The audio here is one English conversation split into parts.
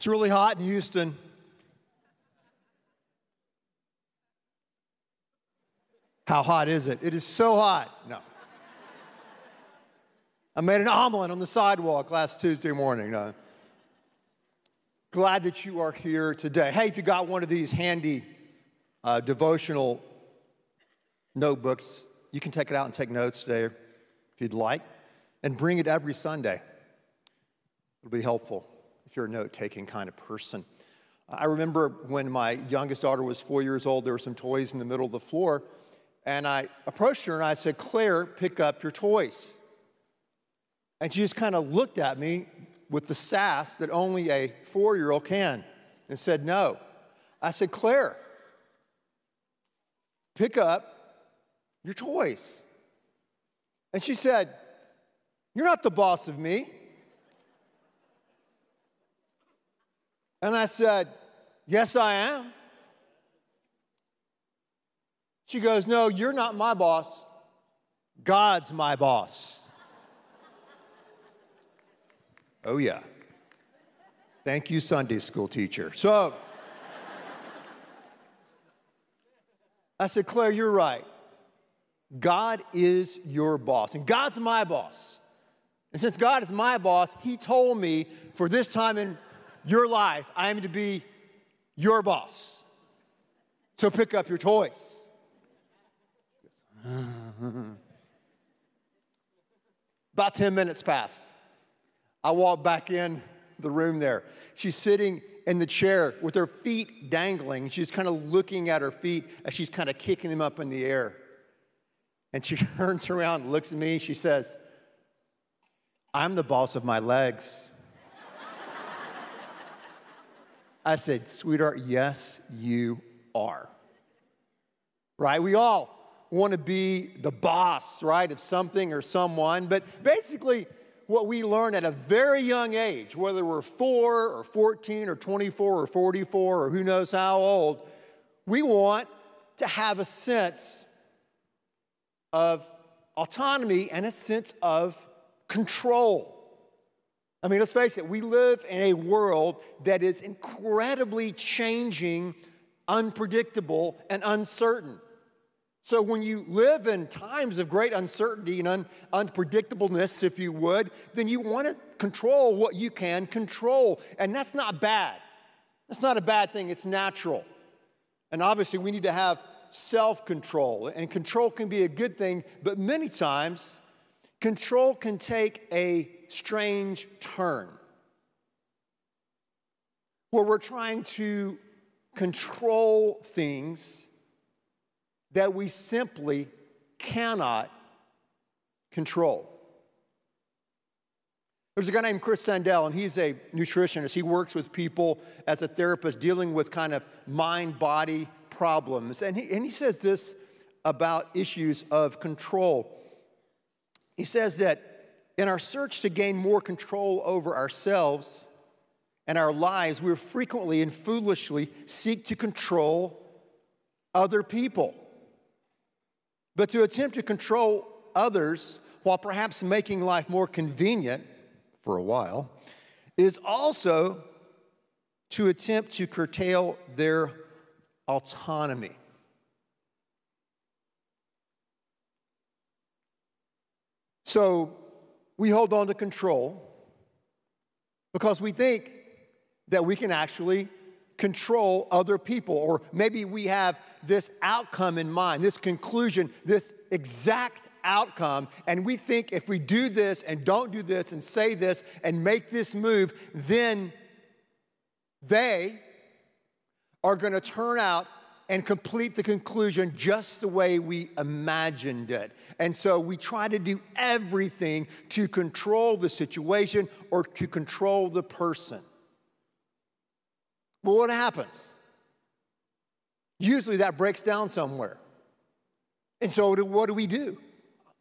It's really hot in Houston. How hot is it? It is so hot. No. I made an omelet on the sidewalk last Tuesday morning. No. Glad that you are here today. Hey, if you got one of these handy devotional notebooks, you can take it out and take notes today if you'd like, and bring it every Sunday. It'll be helpful if you're a note-taking kind of person. I remember when my youngest daughter was 4 years old, there were some toys in the middle of the floor, and I approached her and I said, "Claire, pick up your toys." And she just kind of looked at me with the sass that only a 4-year-old can and said, "No." I said, "Claire, pick up your toys." And she said, "You're not the boss of me." And I said, "Yes, I am." She goes, "No, you're not my boss. God's my boss." Oh, yeah. Thank you, Sunday school teacher. So I said, "Claire, you're right. God is your boss, and God's my boss. And since God is my boss, he told me for this time in your life, I am to be your boss. So pick up your toys." About 10 minutes passed. I walked back in the room there. She's sitting in the chair with her feet dangling. She's kind of looking at her feet as she's kind of kicking them up in the air. And she turns around and looks at me. She says, "I'm the boss of my legs." I said, "Sweetheart, yes, you are." Right? We all want to be the boss, right, of something or someone. But basically, what we learn at a very young age, whether we're 4 or 14 or 24 or 44 or who knows how old, we want to have a sense of autonomy and a sense of control. I mean, let's face it, we live in a world that is incredibly changing, unpredictable, and uncertain. So when you live in times of great uncertainty and unpredictableness, if you would, then you want to control what you can control. And that's not bad. That's not a bad thing. It's natural. And obviously, we need to have self-control. And control can be a good thing, but many times, control can take a strange turn where we're trying to control things that we simply cannot control. There's a guy named Chris Sandell, and he's a nutritionist. He works with people as a therapist dealing with kind of mind-body problems. And he says this about issues of control. He says that in our search to gain more control over ourselves and our lives, we frequently and foolishly seek to control other people. But to attempt to control others while perhaps making life more convenient for a while is also to attempt to curtail their autonomy. So we hold on to control because we think that we can actually control other people, or maybe we have this outcome in mind, this conclusion, this exact outcome, and we think if we do this and don't do this and say this and make this move, then they are going to turn out and complete the conclusion just the way we imagined it. And so we try to do everything to control the situation or to control the person. But what happens? Usually that breaks down somewhere. And so what do?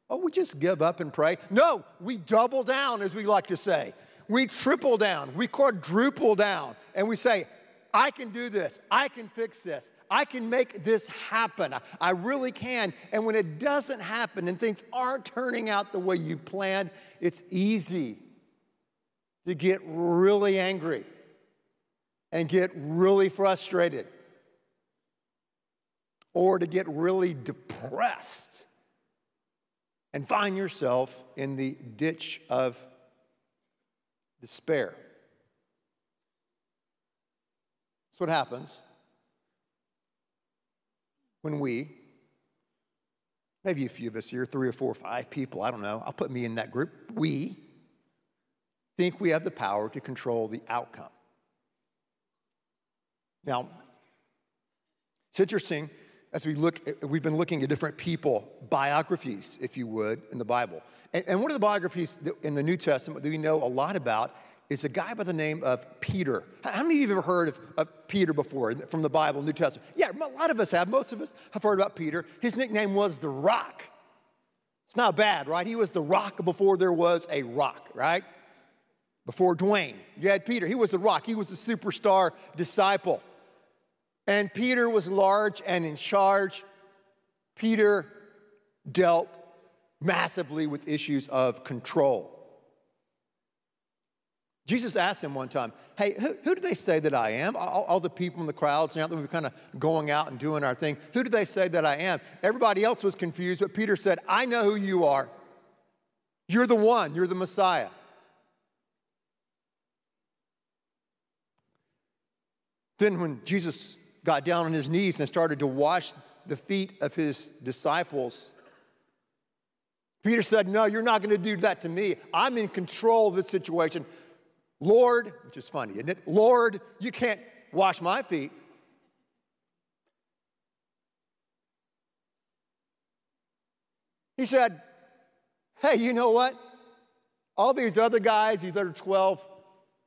Oh, we just give up and pray? No, we double down, as we like to say. We triple down, we quadruple down, and we say, I can do this, I can fix this, I can make this happen, I really can. And when it doesn't happen and things aren't turning out the way you planned, it's easy to get really angry and get really frustrated, or to get really depressed and find yourself in the ditch of despair. That's what happens when we, maybe a few of us here, 3 or 4 or 5 people, I don't know, I'll put me in that group, we think we have the power to control the outcome. Now, it's interesting as we've been looking at different people, biographies, if you would, in the Bible. And one of the biographies in the New Testament that we know a lot about is a guy by the name of Peter. How many of you have ever heard of Peter before from the Bible, New Testament? Yeah, a lot of us have. Most of us have heard about Peter. His nickname was the Rock. It's not bad, right? He was the Rock before there was a rock, right? Before Dwayne, you had Peter. He was the Rock. He was the superstar disciple. And Peter was large and in charge. Peter dealt massively with issues of control. Jesus asked him one time, hey, who do they say that I am? All the people in the crowds, now that we were kind of going out and doing our thing, who do they say that I am? Everybody else was confused, but Peter said, I know who you are. You're the one. You're the Messiah. Then when Jesus got down on his knees and started to wash the feet of his disciples, Peter said, no, you're not going to do that to me. I'm in control of this situation. Lord, which is funny, isn't it? Lord, you can't wash my feet. He said, hey, you know what? All these other guys, these other 12,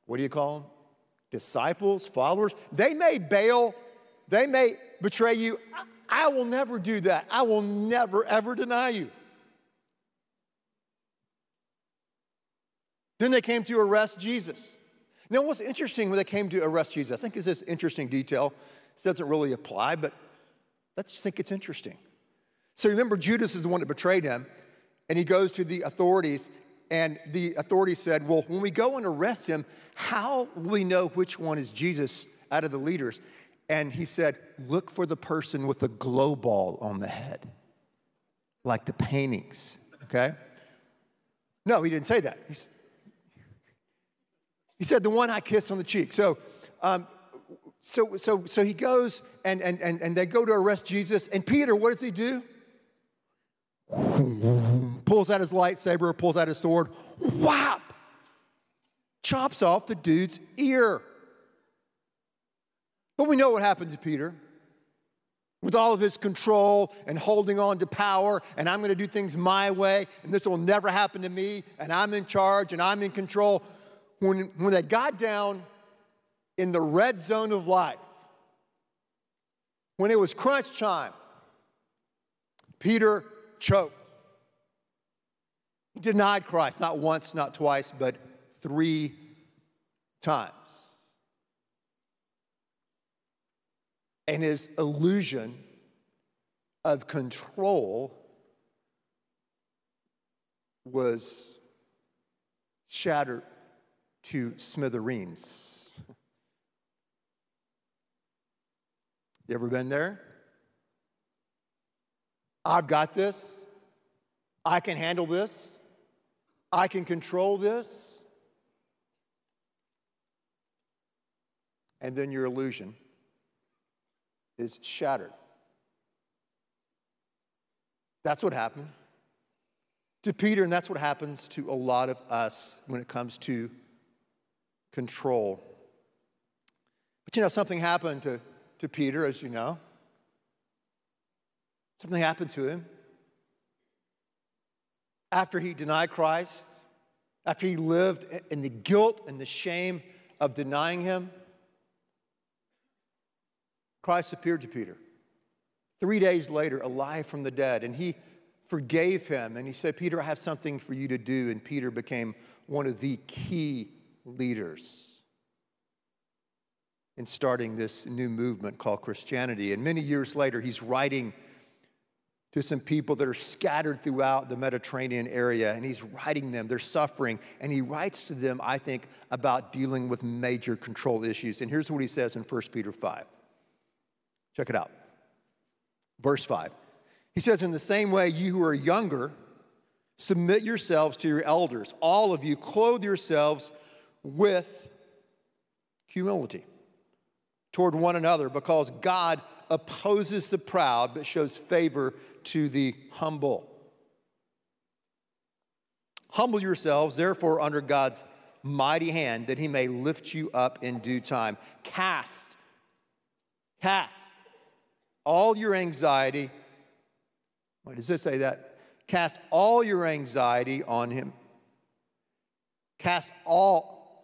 what do you call them? Disciples, followers, they may bail, they may betray you. I will never do that. I will never, ever deny you. Then they came to arrest Jesus. Now, what's interesting when they came to arrest Jesus, I think is this interesting detail. This doesn't really apply, but I just think it's interesting. So remember, Judas is the one that betrayed him, and he goes to the authorities, and the authorities said, well, when we go and arrest him, how will we know which one is Jesus out of the leaders? And he said, look for the person with the glow ball on the head, like the paintings, okay? No, he didn't say that. He said, the one I kissed on the cheek. So he goes, and they go to arrest Jesus. And Peter, what does he do? Pulls out his lightsaber, pulls out his sword, whap! Chops off the dude's ear. But we know what happened to Peter. With all of his control and holding on to power, and I'm going to do things my way, and this will never happen to me, and I'm in charge, and I'm in control. When they got down in the red zone of life, when it was crunch time, Peter choked. He denied Christ, not once, not twice, but 3 times. And his illusion of control was shattered to smithereens. You ever been there? I've got this. I can handle this. I can control this. And then your illusion is shattered. That's what happened to Peter, and that's what happens to a lot of us when it comes to control. But you know, something happened to Peter, as you know. Something happened to him. After he denied Christ, after he lived in the guilt and the shame of denying him, Christ appeared to Peter 3 days later, alive from the dead, and he forgave him, and he said, Peter, I have something for you to do, and Peter became one of the key leaders in starting this new movement called Christianity. And many years later, he's writing to some people that are scattered throughout the Mediterranean area, and he's writing them. They're suffering, and he writes to them, I think, about dealing with major control issues. And here's what he says in 1 Peter 5. Check it out. Verse 5. He says, in the same way, you who are younger, submit yourselves to your elders. All of you, clothe yourselves with humility toward one another, because God opposes the proud but shows favor to the humble. Humble yourselves, therefore, under God's mighty hand, that he may lift you up in due time. Cast all your anxiety. Why does this say that? Cast all your anxiety on him. Cast all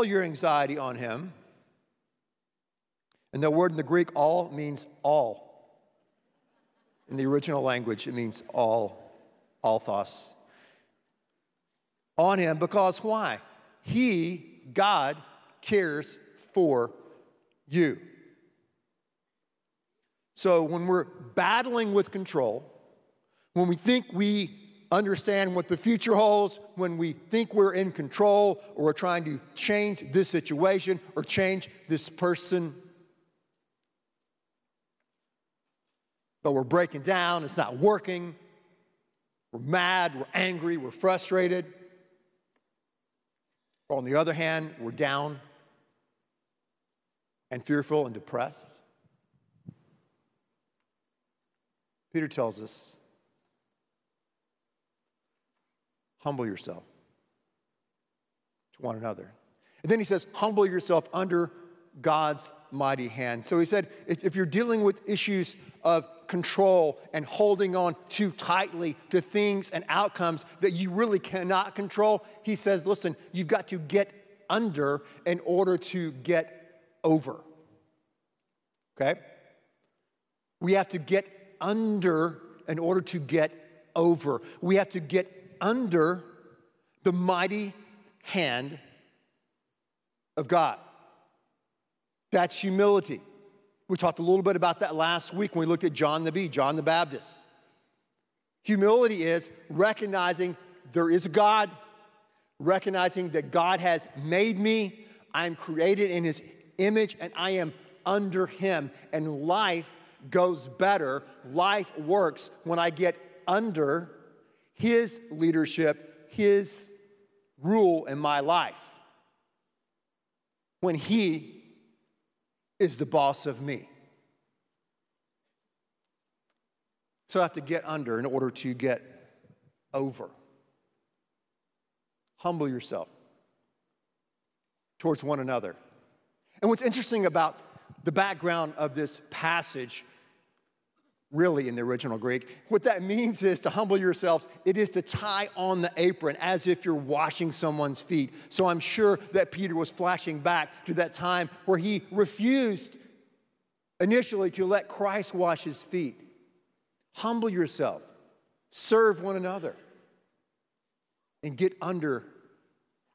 your anxiety on him. And the word in the Greek, all, means all. In the original language, it means all, althos. On him, because why? He, God, cares for you. So when we're battling with control, when we think we understand what the future holds, when we think we're in control, or we're trying to change this situation or change this person, but we're breaking down, it's not working, we're mad, we're angry, we're frustrated. Or on the other hand, we're down and fearful and depressed. Peter tells us, humble yourself to one another. And then he says, humble yourself under God's mighty hand. So he said, if you're dealing with issues of control and holding on too tightly to things and outcomes that you really cannot control, he says, listen, you've got to get under in order to get over. Okay? We have to get under in order to get over. We have to get under the mighty hand of God. That's humility. We talked a little bit about that last week when we looked at John the Baptist. Humility is recognizing there is a God, recognizing that God has made me, I am created in his image, and I am under him. And life goes better, life works when I get under his leadership, his rule in my life. When he is the boss of me. So I have to get under in order to get over. Humble yourself towards one another. And what's interesting about the background of this passage, really in the original Greek, what that means is to humble yourselves, it is to tie on the apron as if you're washing someone's feet. So I'm sure that Peter was flashing back to that time where he refused initially to let Christ wash his feet. Humble yourself, serve one another, and get under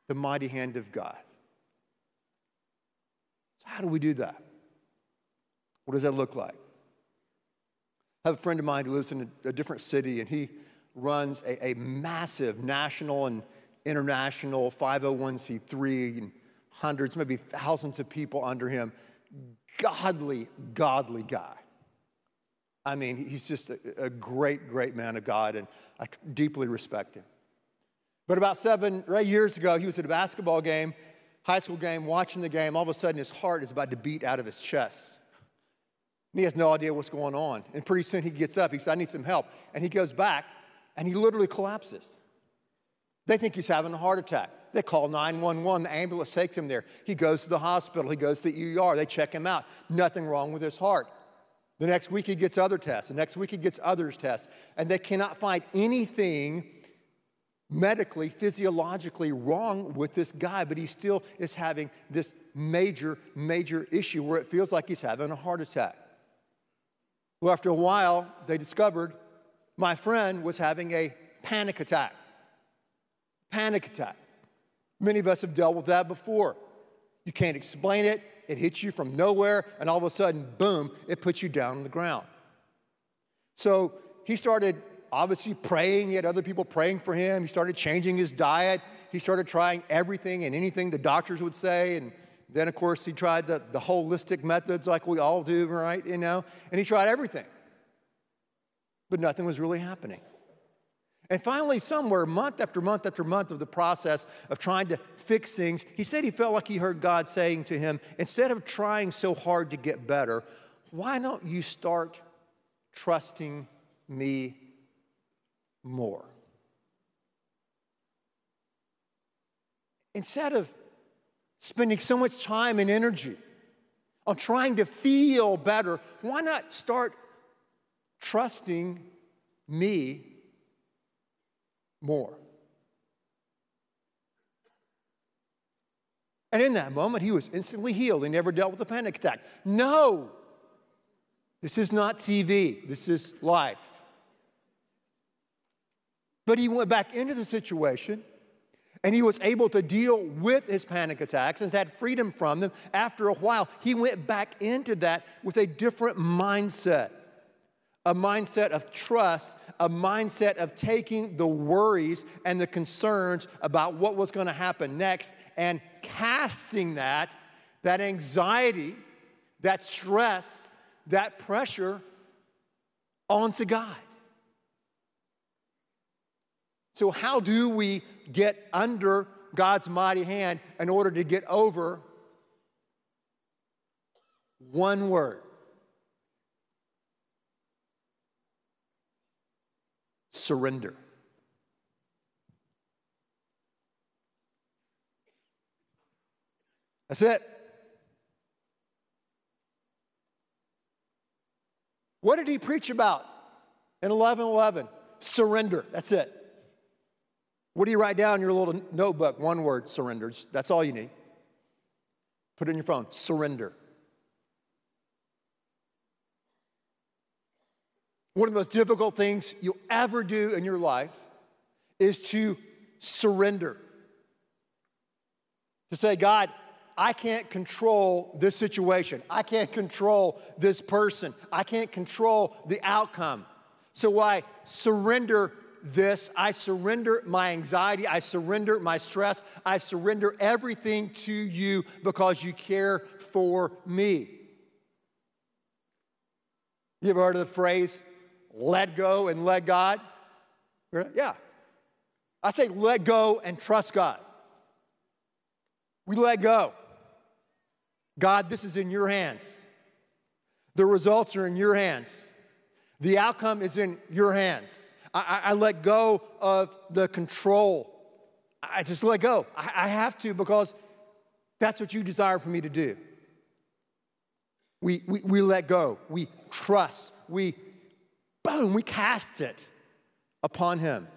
the mighty hand of God. So how do we do that? What does that look like? I have a friend of mine who lives in a different city, and he runs a massive national and international 501c3, and hundreds, maybe thousands of people under him. Godly guy. I mean, he's just a great man of God, and I deeply respect him. But about 7 or 8 years ago, he was at a basketball game, high school game, watching the game. All of a sudden, his heart is about to beat out of his chest. And he has no idea what's going on. And pretty soon he gets up. He says, I need some help. And he goes back, and he literally collapses. They think he's having a heart attack. They call 911. The ambulance takes him there. He goes to the hospital. He goes to the ER. They check him out. Nothing wrong with his heart. The next week he gets other tests. The next week he gets others tests. And they cannot find anything medically, physiologically wrong with this guy, but he still is having this major issue where it feels like he's having a heart attack. Well, after a while, they discovered my friend was having a panic attack. Panic attack. Many of us have dealt with that before. You can't explain it. It hits you from nowhere, and all of a sudden, boom, it puts you down on the ground. So he started obviously praying. He had other people praying for him. He started changing his diet. He started trying everything and anything the doctors would say. And then, of course, he tried the holistic methods like we all do, right? You know, and he tried everything. But nothing was really happening. And finally, somewhere, month after month after month of the process of trying to fix things, he said he felt like he heard God saying to him, instead of trying so hard to get better, why don't you start trusting me more? Instead of spending so much time and energy on trying to feel better, why not start trusting me more? And in that moment, he was instantly healed. He never dealt with a panic attack. No, this is not TV. This is life. But he went back into the situation, and he was able to deal with his panic attacks and had freedom from them. After a while, he went back into that with a different mindset, a mindset of trust, a mindset of taking the worries and the concerns about what was going to happen next and casting that anxiety, that stress, that pressure onto God. So how do we get under God's mighty hand in order to get over one word? Surrender. That's it. What did he preach about in 11:11? Surrender. That's it. What do you write down in your little notebook? One word, surrender. That's all you need. Put it in your phone. Surrender. One of the most difficult things you'll ever do in your life is to surrender. To say, God, I can't control this situation. I can't control this person. I can't control the outcome. So I surrender this. I surrender my anxiety. I surrender my stress. I surrender everything to you because you care for me. You ever heard of the phrase, let go and let God? Yeah. I say let go and trust God. We let go. God, this is in your hands. The results are in your hands. The outcome is in your hands. I let go of the control. I just let go. I have to because that's what you desire for me to do. We let go. We trust. We cast it upon him.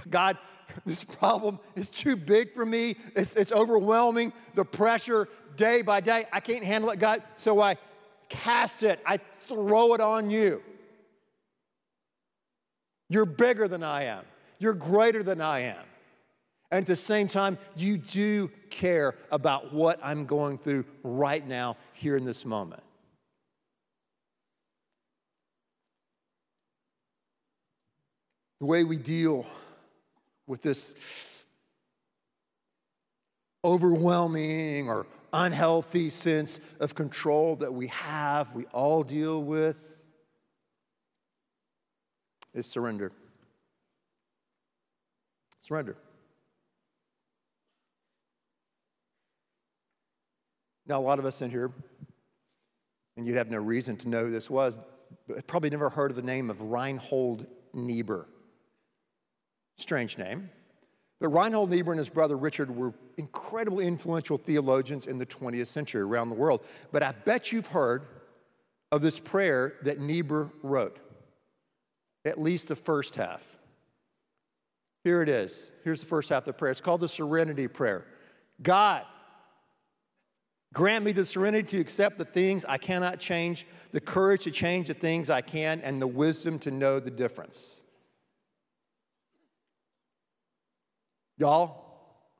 God, this problem is too big for me. It's overwhelming. The pressure day by day, I can't handle it, God. So I cast it. I throw it on you. You're bigger than I am. You're greater than I am. And at the same time, you do care about what I'm going through right now, here in this moment. The way we deal with this overwhelming or unhealthy sense of control that we all deal with, is surrender. Surrender. Now, a lot of us in here, and you'd have no reason to know who this was, but probably never heard of the name of Reinhold Niebuhr. Strange name. But Reinhold Niebuhr and his brother Richard were incredibly influential theologians in the 20th century around the world. But I bet you've heard of this prayer that Niebuhr wrote. At least the first half. Here it is. Here's the first half of the prayer. It's called the Serenity Prayer. God, grant me the serenity to accept the things I cannot change, the courage to change the things I can, and the wisdom to know the difference. Y'all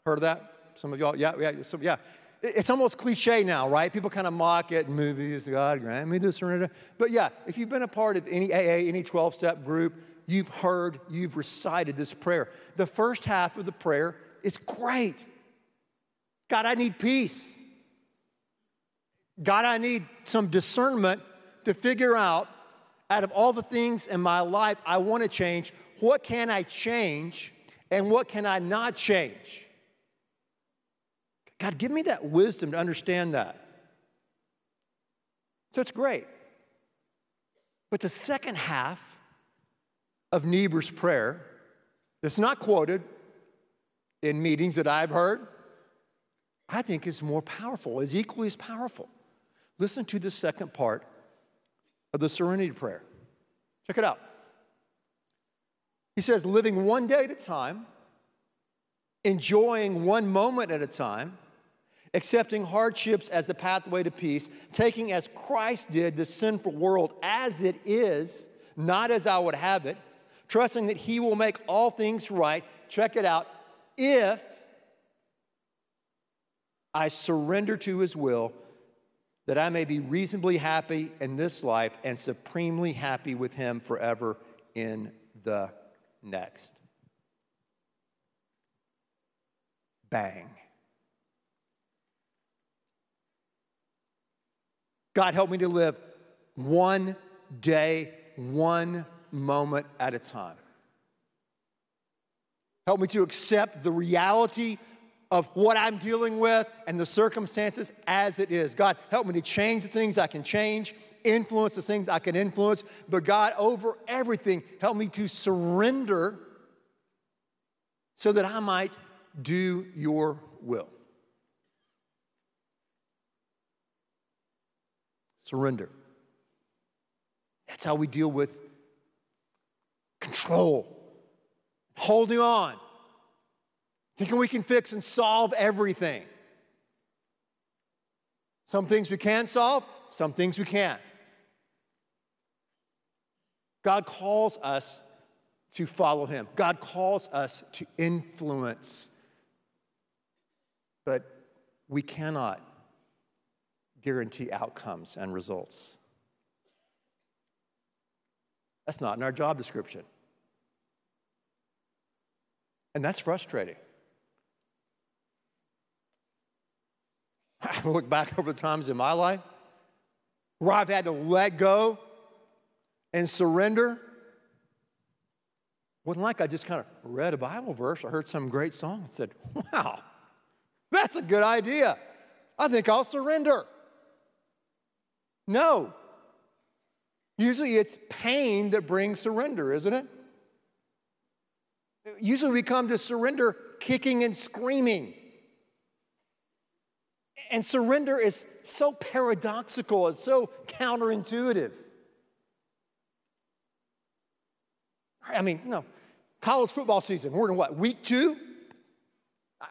heard of that? Some of y'all, yeah. It's almost cliche now, right? People kind of mock it in movies. God grant me this surrender. But yeah, if you've been a part of any AA, any 12-step group, you've recited this prayer. The first half of the prayer is great. God, I need peace. God, I need some discernment to figure out of all the things in my life I want to change, what can I change and what can I not change? God, give me that wisdom to understand that. So it's great. But the second half of Niebuhr's prayer, that's not quoted in meetings that I've heard, I think is more powerful, is equally as powerful. Listen to the second part of the Serenity Prayer. Check it out. He says, living one day at a time, enjoying one moment at a time, accepting hardships as the pathway to peace, taking as Christ did the sinful world as it is, not as I would have it, trusting that he will make all things right. Check it out. If I surrender to his will, that I may be reasonably happy in this life and supremely happy with him forever in the next. Bang. God, help me to live one day, one moment at a time. Help me to accept the reality of what I'm dealing with and the circumstances as it is. God, help me to change the things I can change, influence the things I can influence. But God, over everything, help me to surrender so that I might do your will. Surrender. That's how we deal with control, holding on, thinking we can fix and solve everything. Some things we can solve, some things we can't. God calls us to follow him. God calls us to influence. But we cannot guarantee outcomes and results. That's not in our job description. And that's frustrating. I look back over the times in my life where I've had to let go and surrender. Wasn't like I just kind of read a Bible verse or heard some great song and said, wow, that's a good idea. I think I'll surrender. No. Usually it's pain that brings surrender, isn't it? Usually we come to surrender kicking and screaming. And surrender is so paradoxical, it's so counterintuitive. I mean, college football season, we're in what, week 2?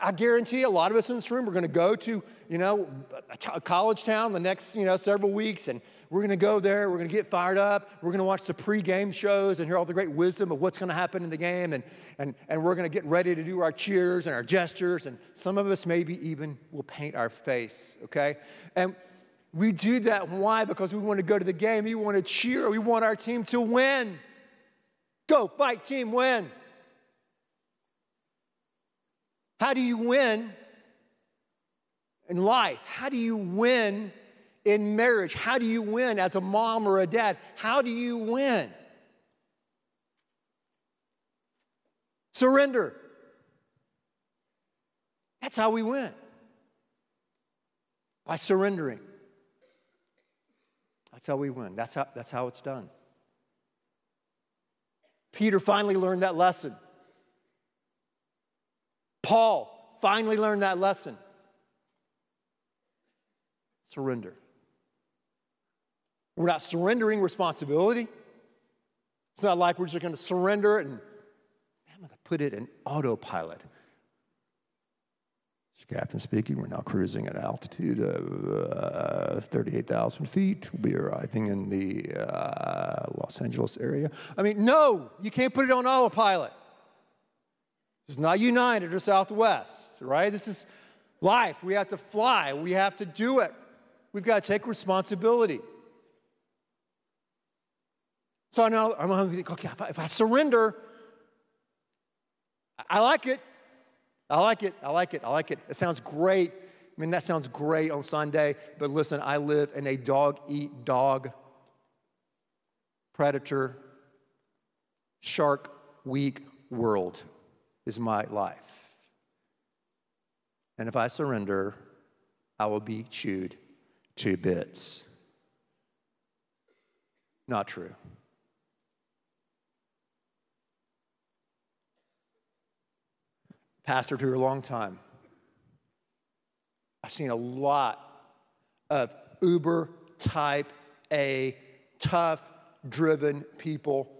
I guarantee a lot of us in this room are going to go to, a college town the next, several weeks, and we're going to go there, we're going to get fired up, we're going to watch the pre-game shows and hear all the great wisdom of what's going to happen in the game, and we're going to get ready to do our cheers and our gestures, and some of us maybe even will paint our face, okay? And we do that, why? Because we want to go to the game, we want to cheer, we want our team to win. Go, fight, team, win. How do you win in life? How do you win in marriage? How do you win as a mom or a dad? How do you win? Surrender. That's how we win. By surrendering. That's how we win. That's how it's done. Peter finally learned that lesson. Paul finally learned that lesson. Surrender. We're not surrendering responsibility. It's not like we're just going to surrender it and I'm going to put it in autopilot. Captain speaking, we're now cruising at an altitude of 38,000 feet. We'll be arriving in the Los Angeles area. I mean, no, you can't put it on autopilot. This is not United or Southwest, right? This life. We have to fly. We have to do it. We've got to take responsibility. So now I'm going to think, okay, if I surrender, I like it. I like it. I like it. I like it. It sounds great. I mean, that sounds great on Sunday. But listen, I live in a dog-eat-dog, predator, shark weak world is my life. And if I surrender, I will be chewed to bits. Not true. Pastored here a long time. I've seen a lot of uber type A, tough, driven people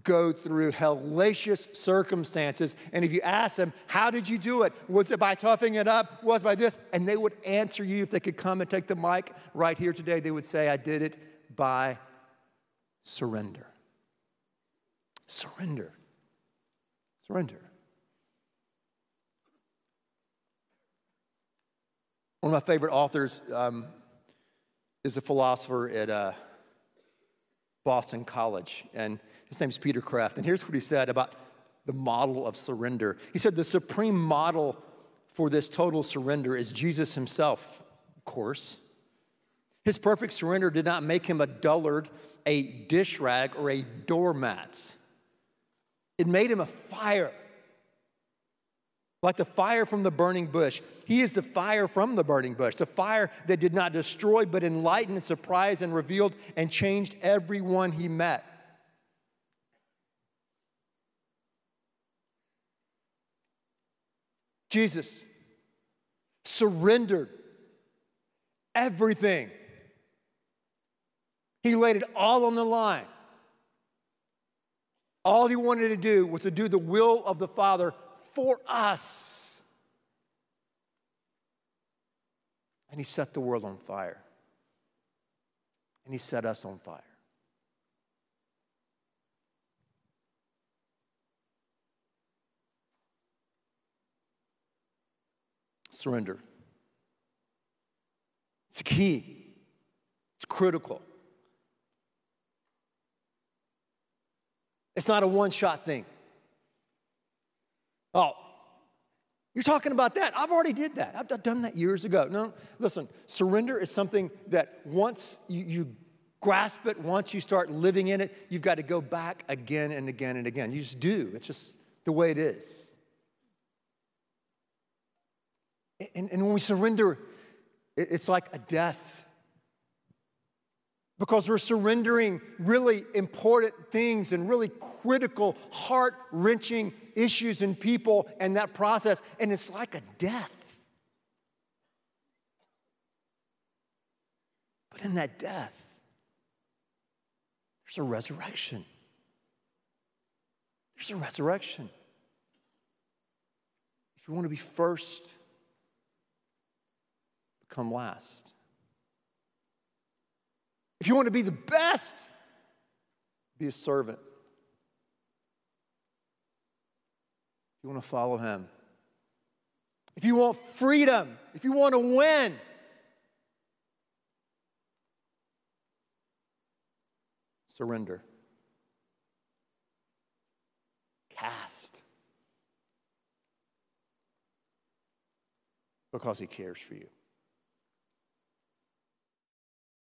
go through hellacious circumstances. And if you ask them, how did you do it? Was it by toughing it up? Was it by this? And they would answer you, if they could come and take the mic right here today, they would say, I did it by surrender. Surrender. Surrender. One of my favorite authors is a philosopher at Boston College, and his name's Peter Kraft. And here's what he said about the model of surrender. He said the supreme model for this total surrender is Jesus himself, of course. His perfect surrender did not make him a dullard, a dish rag, or a doormat. It made him a fire. Like the fire from the burning bush. He is the fire from the burning bush. The fire that did not destroy, but enlightened and surprised and revealed and changed everyone he met. Jesus surrendered everything. He laid it all on the line. All he wanted to do was to do the will of the Father for us. And he set the world on fire. And he set us on fire. Surrender. It's key. It's critical. It's not a one-shot thing. Oh, you're talking about that. I've already did that. I've done that years ago. No, listen, surrender is something that once you grasp it, once you start living in it, you've got to go back again and again and again. You just do. It's just the way it is. And when we surrender, it's like a death. Because we're surrendering really important things and really critical, heart-wrenching issues in people and that process. And it's like a death. But in that death, there's a resurrection. There's a resurrection. If you want to be first, become last. If you want to be the best, be a servant. If you want to follow him. If you want freedom, if you want to win, surrender. Cast. Because he cares for you.